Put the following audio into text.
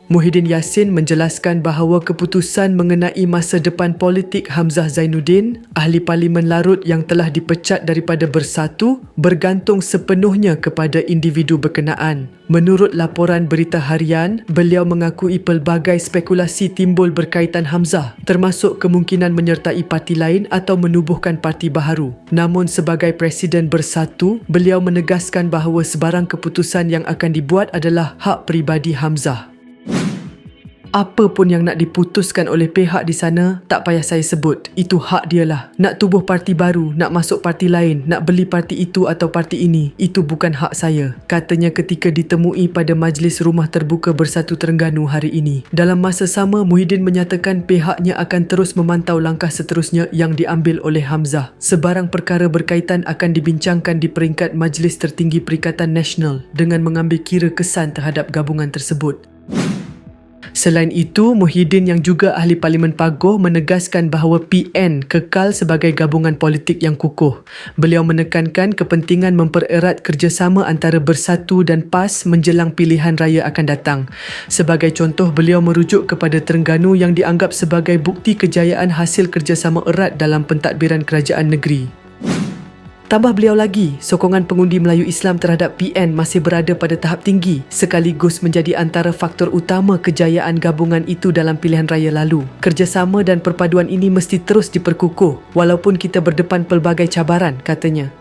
Muhyiddin Yassin menjelaskan bahawa keputusan mengenai masa depan politik Hamzah Zainuddin, ahli Parlimen Larut yang telah dipecat daripada Bersatu, bergantung sepenuhnya kepada individu berkenaan. Menurut laporan Berita Harian, beliau mengakui pelbagai spekulasi timbul berkaitan Hamzah, termasuk kemungkinan menyertai parti lain atau menubuhkan parti baharu. Namun sebagai Presiden Bersatu, beliau menegaskan bahawa sebarang keputusan yang akan dibuat adalah hak peribadi Hamzah. Apa pun yang nak diputuskan oleh pihak di sana, tak payah saya sebut. Itu hak dia lah. Nak tubuh parti baru, nak masuk parti lain, nak beli parti itu atau parti ini, itu bukan hak saya, katanya ketika ditemui pada Majlis Rumah Terbuka Bersatu Terengganu hari ini. Dalam masa sama, Muhyiddin menyatakan pihaknya akan terus memantau langkah seterusnya yang diambil oleh Hamzah. Sebarang perkara berkaitan akan dibincangkan di peringkat Majlis Tertinggi Perikatan Nasional dengan mengambil kira kesan terhadap gabungan tersebut. Selain itu, Muhyiddin yang juga ahli Parlimen Paguh menegaskan bahawa PN kekal sebagai gabungan politik yang kukuh. Beliau menekankan kepentingan mempererat kerjasama antara Bersatu dan PAS menjelang pilihan raya akan datang. Sebagai contoh, beliau merujuk kepada Terengganu yang dianggap sebagai bukti kejayaan hasil kerjasama erat dalam pentadbiran kerajaan negeri. Tambah beliau lagi, sokongan pengundi Melayu Islam terhadap PN masih berada pada tahap tinggi, sekaligus menjadi antara faktor utama kejayaan gabungan itu dalam pilihan raya lalu. Kerjasama dan perpaduan ini mesti terus diperkukuh, walaupun kita berdepan pelbagai cabaran, katanya.